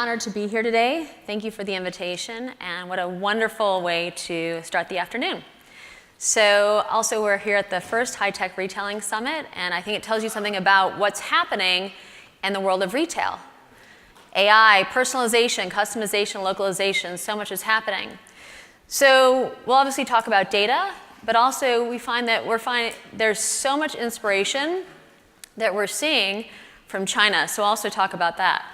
honored to be here today. Thank you for the invitation, and what a wonderful way to start the afternoon. So also we're here at the first HighTech Retailing Summit, and I think it tells you something about what's happening in the world of retail. AI, personalization, customization, localization, so much is happening. So we'll obviously talk about data, but also we find that there's so much inspiration that we're seeing from China, so I'll also talk about that.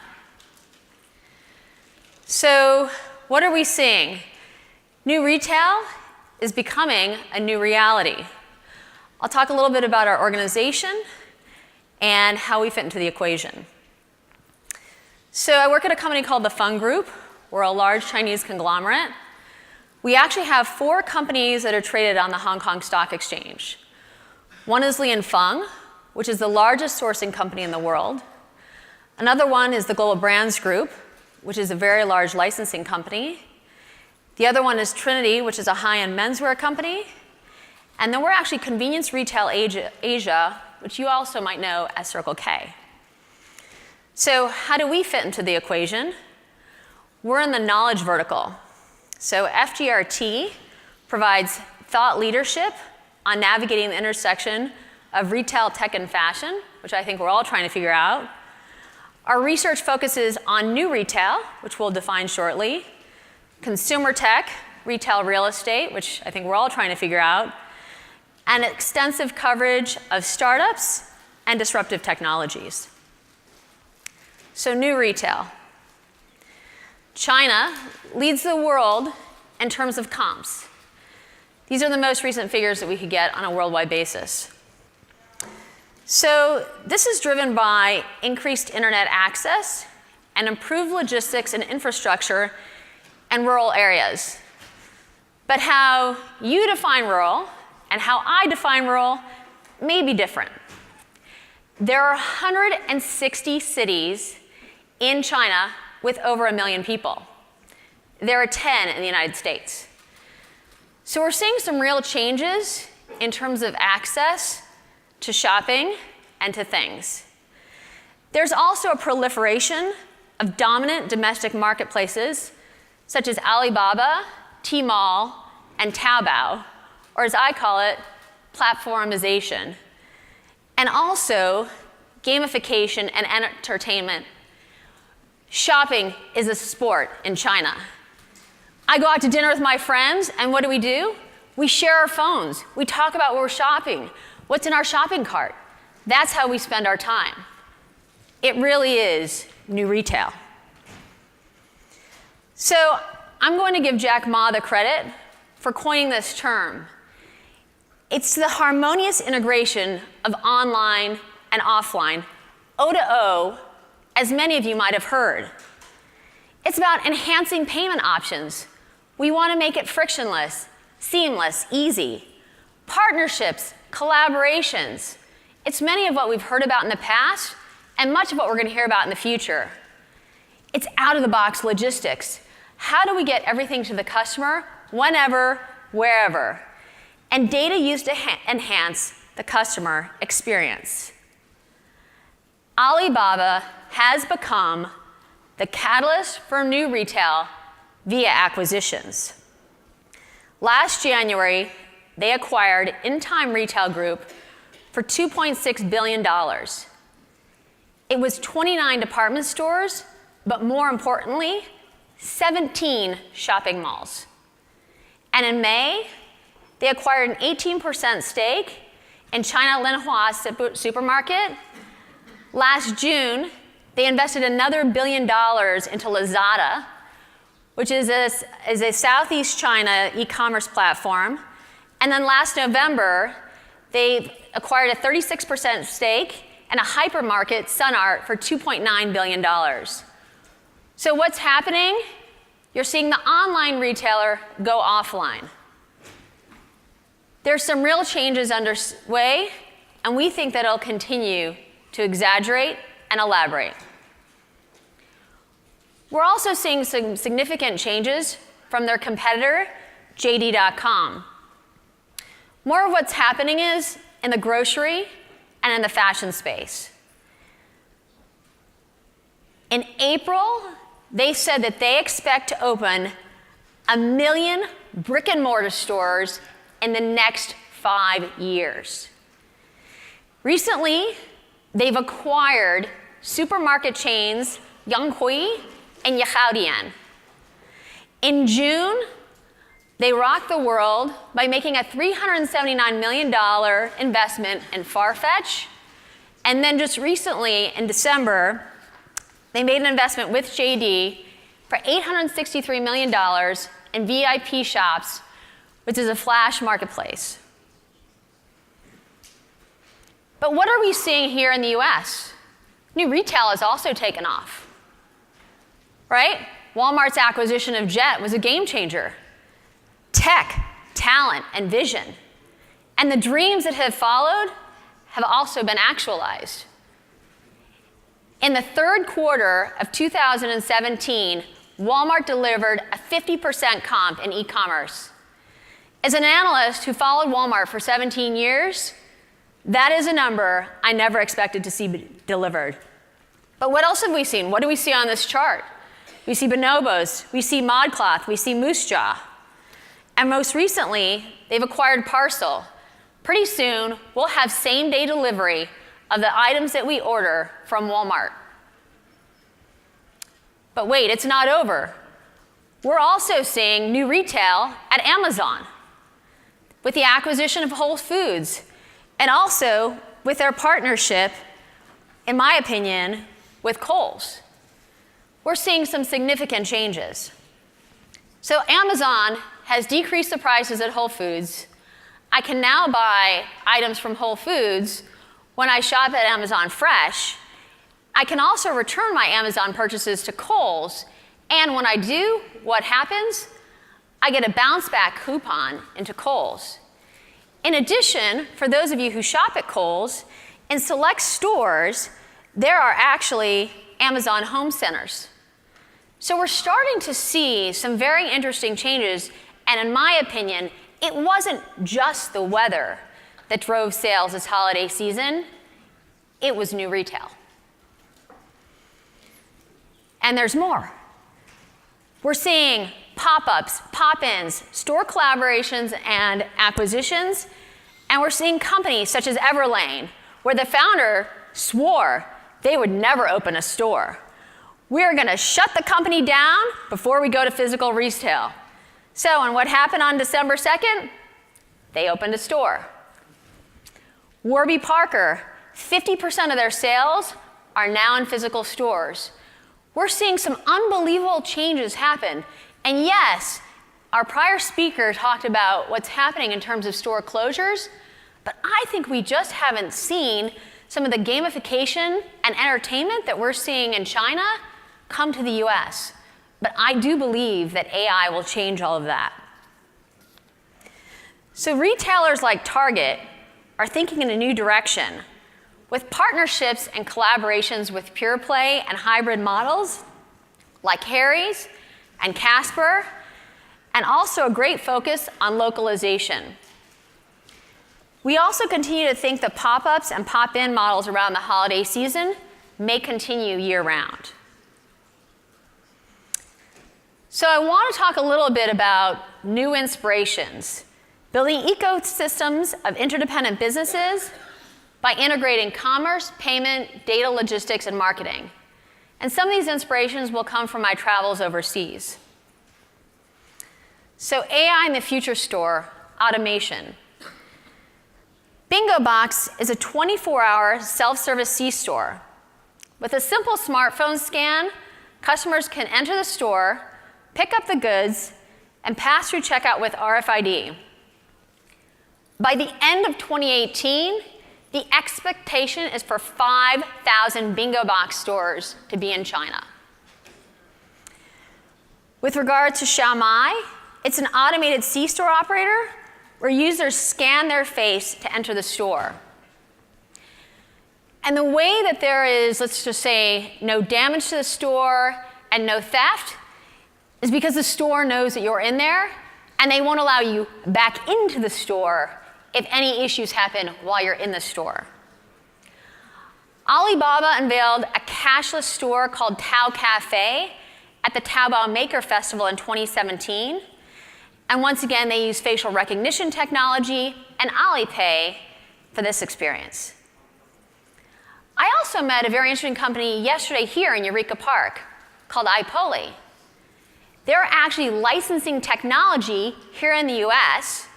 So what are we seeing? New retail is becoming a new reality. I'll talk a little bit about our organization and how we fit into the equation. So I work at a company called the Fung Group. We're a large Chinese conglomerate. We actually have 4 companies that are traded on the Hong Kong Stock Exchange. One is Li & Fung, which is the largest sourcing company in the world. Another one is the Global Brands Group, which is a very large licensing company. The other one is Trinity, which is a high-end menswear company. And then we're actually Convenience Retail Asia, which you also might know as Circle K. So how do we fit into the equation? We're in the knowledge vertical. So FGRT provides thought leadership on navigating the intersection of retail, tech, and fashion, which I think we're all trying to figure out. Our research focuses on new retail, which we'll define shortly, consumer tech, retail real estate, which I think we're all trying to figure out, and extensive coverage of startups and disruptive technologies. So new retail. China leads the world in terms of comps. These are the most recent figures that we could get on a worldwide basis. So this is driven by increased internet access and improved logistics and infrastructure in rural areas. But how you define rural and how I define rural may be different. There are 160 cities in China with over 1 million people. There are 10 in the United States. So we're seeing some real changes in terms of access to shopping and to things. There's also a proliferation of dominant domestic marketplaces such as Alibaba, Tmall, and Taobao, or as I call it, platformization, and also gamification and entertainment. Shopping is a sport in China. I go out to dinner with my friends, and what do? We share our phones. We talk about where we're shopping, what's in our shopping cart. That's how we spend our time. It really is new retail. So I'm going to give Jack Ma the credit for coining this term. It's the harmonious integration of online and offline, O2O, as many of you might have heard. It's about enhancing payment options. We want to make it frictionless, seamless, easy. Partnerships, collaborations. It's many of what we've heard about in the past and much of what we're going to hear about in the future. It's out-of-the-box logistics. How do we get everything to the customer, whenever, wherever? And data used to enhance the customer experience. Alibaba has become the catalyst for new retail via acquisitions. Last January, they acquired In Time Retail Group for $2.6 billion. It was 29 department stores, but more importantly, 17 shopping malls. And in May, they acquired an 18% stake in China Linhua Supermarket. Last June, they invested another $1 billion into Lazada, which is a Southeast China e-commerce platform. And then last November, they acquired a 36% stake in a hypermarket, SunArt, for $2.9 billion. So what's happening? You're seeing the online retailer go offline. There's some real changes underway, and we think that it'll continue to exaggerate and elaborate. We're also seeing some significant changes from their competitor, JD.com. More of what's happening is in the grocery and in the fashion space. In April, they said that they expect to open 1 million brick and mortar stores in the next 5 years. Recently, they've acquired supermarket chains Yonghui and Yihaodian. In June, they rocked the world by making a $379 million investment in Farfetch. And then just recently, in December, they made an investment with JD for $863 million in VIP Shops, which is a flash marketplace. But what are we seeing here in the US? New retail has also taken off, right? Walmart's acquisition of Jet was a game changer. Tech, talent, and vision. And the dreams that have followed have also been actualized. In the third quarter of 2017, Walmart delivered a 50% comp in e-commerce. As an analyst who followed Walmart for 17 years, that is a number I never expected to see delivered. But what else have we seen? What do we see on this chart? We see bonobos, we see ModCloth, we see Moose Jaw. And most recently, they've acquired Parcel. Pretty soon, we'll have same-day delivery of the items that we order from Walmart. But wait, it's not over. We're also seeing new retail at Amazon with the acquisition of Whole Foods, and also with their partnership, in my opinion, with Kohl's. We're seeing some significant changes. So Amazon has decreased the prices at Whole Foods. I can now buy items from Whole Foods when I shop at Amazon Fresh. I can also return my Amazon purchases to Kohl's, and when I do, what happens? I get a bounce back coupon into Kohl's. In addition, for those of you who shop at Kohl's, in select stores, there are actually Amazon home centers. So we're starting to see some very interesting changes, and in my opinion, it wasn't just the weather that drove sales this holiday season, it was new retail. And there's more. We're seeing pop-ups, pop-ins, store collaborations and acquisitions, and we're seeing companies such as Everlane, where the founder swore they would never open a store. We're gonna shut the company down before we go to physical retail. So, and what happened on December 2nd? They opened a store. Warby Parker, 50% of their sales are now in physical stores. We're seeing some unbelievable changes happen. And yes, our prior speaker talked about what's happening in terms of store closures, but I think we just haven't seen some of the gamification and entertainment that we're seeing in China come to the US. But I do believe that AI will change all of that. So retailers like Target are thinking in a new direction with partnerships and collaborations with pure play and hybrid models like Harry's and Casper, and also a great focus on localization. We also continue to think the pop-ups and pop-in models around the holiday season may continue year-round. So I want to talk a little bit about new inspirations, building ecosystems of interdependent businesses by integrating commerce, payment, data logistics, and marketing. And some of these inspirations will come from my travels overseas. So AI in the future store, automation. Bingo Box is a 24-hour self-service C-store. With a simple smartphone scan, customers can enter the store, pick up the goods, and pass through checkout with RFID. By the end of 2018, the expectation is for 5,000 Bingo Box stores to be in China. With regard to Xiaomai, it's an automated C-store operator where users scan their face to enter the store. And the way that there is, let's just say, no damage to the store and no theft is because the store knows that you're in there, and they won't allow you back into the store if any issues happen while you're in the store. Alibaba unveiled a cashless store called Tao Cafe at the Taobao Maker Festival in 2017. And once again, they use facial recognition technology and Alipay for this experience. I also met a very interesting company yesterday here in Eureka Park called iPoli. They're actually licensing technology here in the US,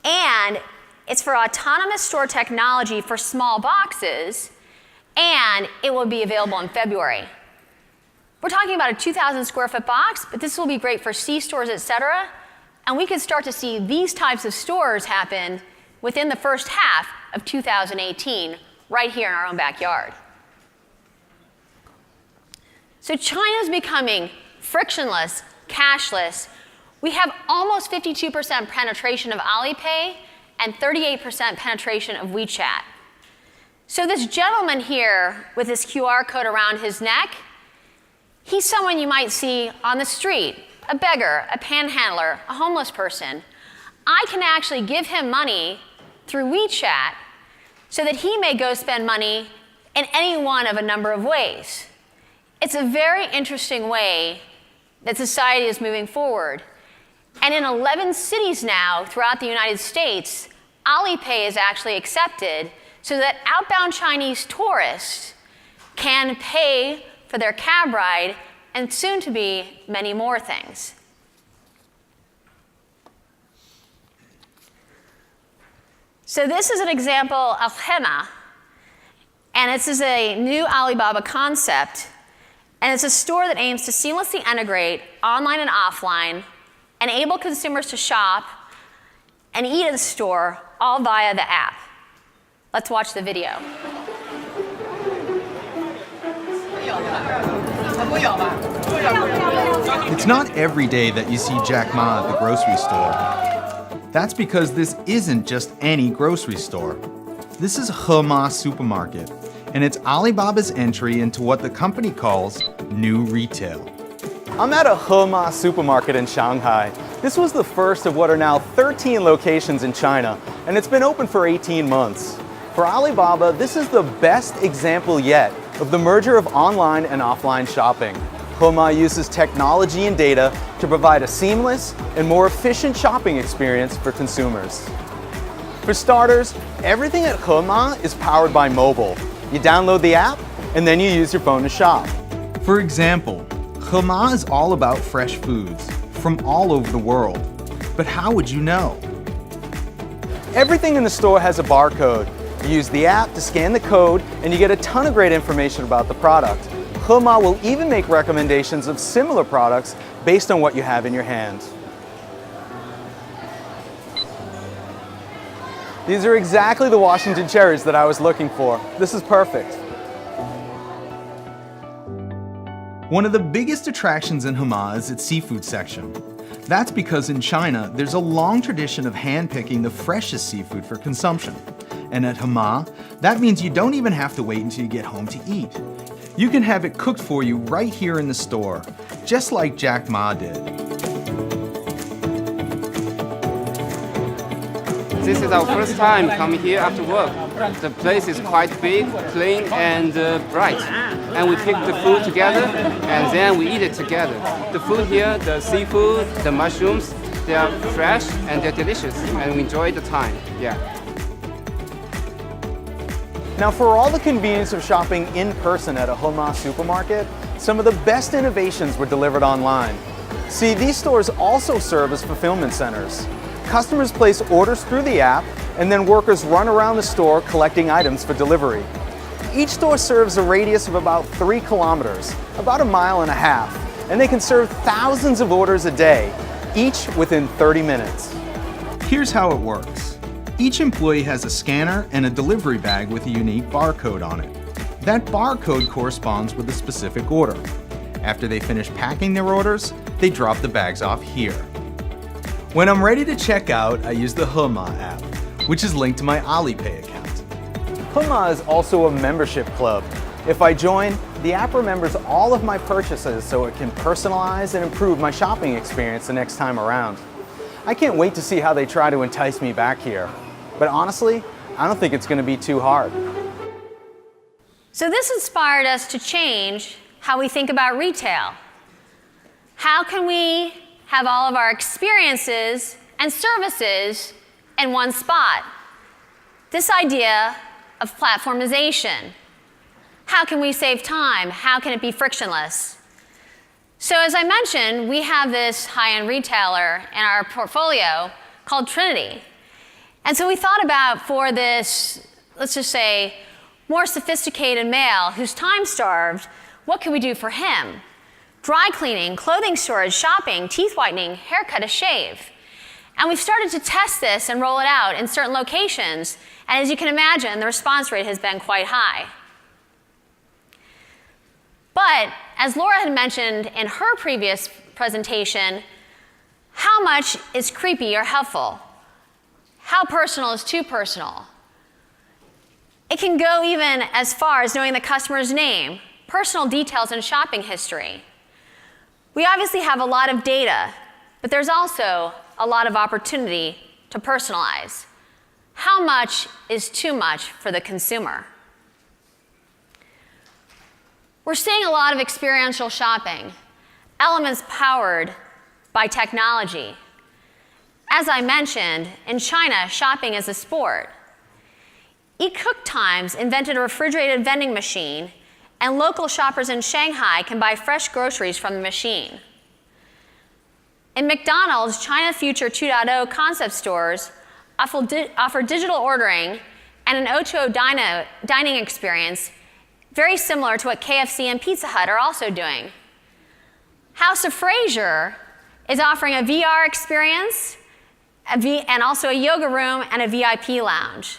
and it's for autonomous store technology for small boxes, and it will be available in February. We're talking about a 2,000 square foot box, but this will be great for C-stores, et cetera, and we can start to see these types of stores happen within the first half of 2018, right here in our own backyard. So China's becoming frictionless, cashless. We have almost 52% penetration of Alipay and 38% penetration of WeChat. So this gentleman here with his QR code around his neck, he's someone you might see on the street, a beggar, a panhandler, a homeless person. I can actually give him money through WeChat so that he may go spend money in any one of a number of ways. It's a very interesting way that society is moving forward. And in 11 cities now throughout the United States, Alipay is actually accepted so that outbound Chinese tourists can pay for their cab ride and soon to be many more things. So this is an example of Hema, and this is a new Alibaba concept. And it's a store that aims to seamlessly integrate online and offline, enable consumers to shop and eat in the store, all via the app. Let's watch the video. It's not every day that you see Jack Ma at the grocery store. That's because this isn't just any grocery store. This is Hema Supermarket, and it's Alibaba's entry into what the company calls new retail. I'm at a Hema supermarket in Shanghai. This was the first of what are now 13 locations in China, and it's been open for 18 months. For Alibaba, this is the best example yet of the merger of online and offline shopping. Hema uses technology and data to provide a seamless and more efficient shopping experience for consumers. For starters, everything at Hema is powered by mobile. You download the app, and then you use your phone to shop. For example, Hema is all about fresh foods from all over the world. But how would you know? Everything in the store has a barcode. You use the app to scan the code, and you get a ton of great information about the product. Hema will even make recommendations of similar products based on what you have in your hand. These are exactly the Washington cherries that I was looking for. This is perfect. One of the biggest attractions in Hema is its seafood section. That's because in China, there's a long tradition of hand-picking the freshest seafood for consumption. And at Hema, that means you don't even have to wait until you get home to eat. You can have it cooked for you right here in the store, just like Jack Ma did. This is our first time coming here after work. The place is quite big, clean, and bright. And we pick the food together, and then we eat it together. The food here, the seafood, the mushrooms, they are fresh and they're delicious, and we enjoy the time. Yeah. Now, for all the convenience of shopping in person at a Hema supermarket, some of the best innovations were delivered online. See, these stores also serve as fulfillment centers. Customers place orders through the app, and then workers run around the store collecting items for delivery. Each store serves a radius of about 3 kilometers, about 1.5 miles, and they can serve thousands of orders a day, each within 30 minutes. Here's how it works. Each employee has a scanner and a delivery bag with a unique barcode on it. That barcode corresponds with a specific order. After they finish packing their orders, they drop the bags off here. When I'm ready to check out, I use the Hema app, which is linked to my Alipay account. Hema is also a membership club. If I join, the app remembers all of my purchases so it can personalize and improve my shopping experience the next time around. I can't wait to see how they try to entice me back here. But honestly, I don't think it's going to be too hard. So this inspired us to change how we think about retail. How can we have all of our experiences and services in one spot? This idea of platformization. How can we save time? How can it be frictionless? So as I mentioned, we have this high-end retailer in our portfolio called Trinity. And so we thought about, for this, let's just say, more sophisticated male who's time-starved, what can we do for him? Dry cleaning, clothing storage, shopping, teeth whitening, haircut, a shave. And we've started to test this and roll it out in certain locations. And as you can imagine, the response rate has been quite high. But as Laura had mentioned in her previous presentation, how much is creepy or helpful? How personal is too personal? It can go even as far as knowing the customer's name, personal details, and shopping history. We obviously have a lot of data, but there's also a lot of opportunity to personalize. How much is too much for the consumer? We're seeing a lot of experiential shopping, elements powered by technology. As I mentioned, in China, shopping is a sport. E-Cook Times invented a refrigerated vending machine, and local shoppers in Shanghai can buy fresh groceries from the machine. In McDonald's, China Future 2.0 concept stores offer digital ordering and an O2O dining experience very similar to what KFC and Pizza Hut are also doing. House of Fraser is offering a VR experience and also a yoga room and a VIP lounge.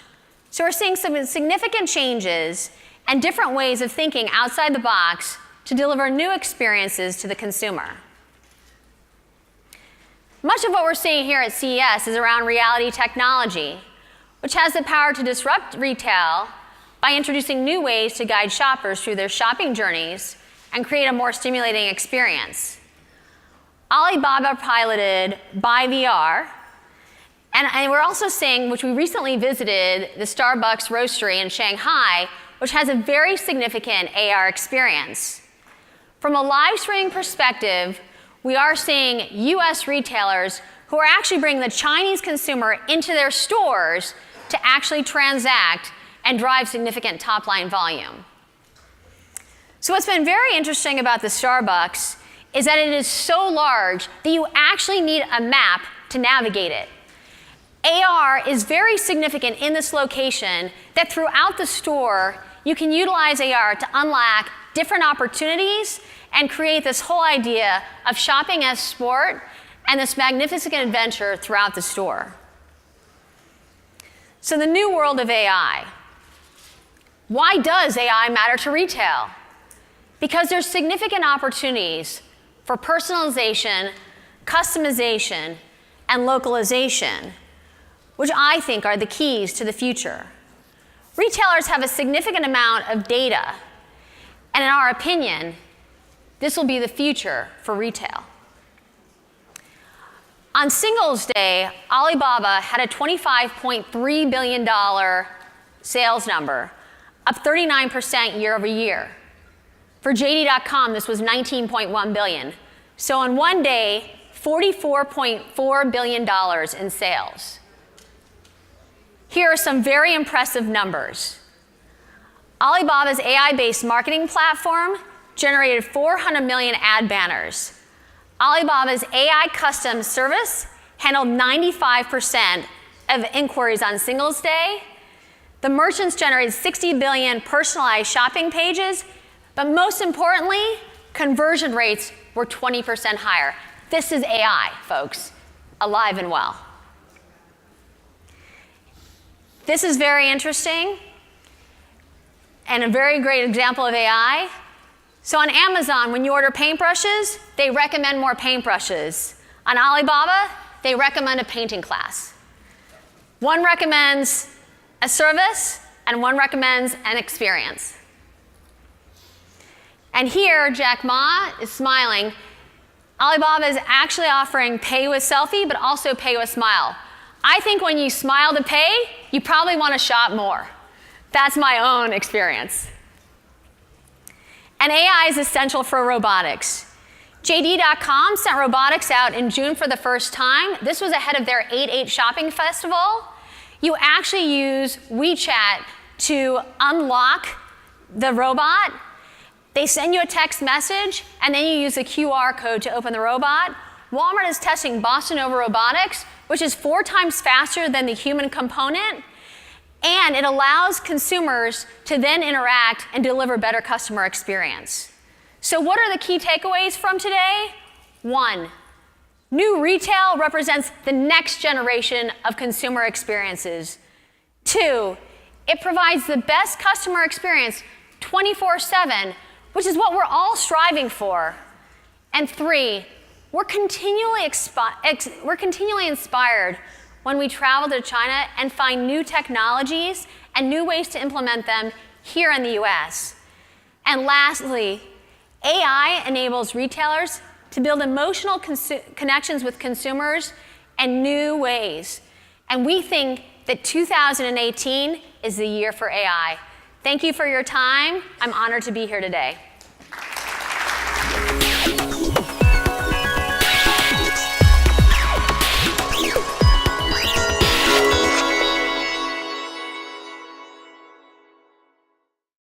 So we're seeing some significant changes and different ways of thinking outside the box to deliver new experiences to the consumer. Much of what we're seeing here at CES is around reality technology, which has the power to disrupt retail by introducing new ways to guide shoppers through their shopping journeys and create a more stimulating experience. Alibaba piloted Buy VR, and we're also seeing, which we recently visited, the Starbucks Roastery in Shanghai, which has a very significant AR experience. From a live streaming perspective, we are seeing US retailers who are actually bringing the Chinese consumer into their stores to actually transact and drive significant top-line volume. So what's been very interesting about the Starbucks is that it is so large that you actually need a map to navigate it. AR is very significant in this location that throughout the store, you can utilize AR to unlock different opportunities and create this whole idea of shopping as sport and this magnificent adventure throughout the store. So the new world of AI. Why does AI matter to retail? Because there's significant opportunities for personalization, customization, and localization, which I think are the keys to the future. Retailers have a significant amount of data, and in our opinion, this will be the future for retail. On Singles Day, Alibaba had a $25.3 billion sales number, up 39% year over year. For JD.com, this was $19.1 billion. So in one day, $44.4 billion in sales. Here are some very impressive numbers. Alibaba's AI-based marketing platform generated 400 million ad banners. Alibaba's AI custom service handled 95% of inquiries on Singles Day. The merchants generated 60 billion personalized shopping pages, but most importantly, conversion rates were 20% higher. This is AI, folks, alive and well. This is very interesting and a very great example of AI. So on Amazon, when you order paintbrushes, they recommend more paintbrushes. On Alibaba, they recommend a painting class. One recommends a service, and one recommends an experience. And here, Jack Ma is smiling. Alibaba is actually offering pay with selfie, but also pay with smile. I think when you smile to pay, you probably want to shop more. That's my own experience. And AI is essential for robotics. JD.com sent robotics out in June for the first time. This was ahead of their 8/8 shopping festival. You actually use WeChat to unlock the robot. They send you a text message, and then you use a QR code to open the robot. Walmart is testing Boston Over Robotics, which is 4 times faster than the human component, and it allows consumers to then interact and deliver better customer experience. So what are the key takeaways from today? 1, new retail represents the next generation of consumer experiences. 2, it provides the best customer experience 24/7, which is what we're all striving for. And 3, we're continually inspired when we travel to China and find new technologies and new ways to implement them here in the US. And lastly, AI enables retailers to build emotional connections with consumers in new ways. And we think that 2018 is the year for AI. Thank you for your time. I'm honored to be here today.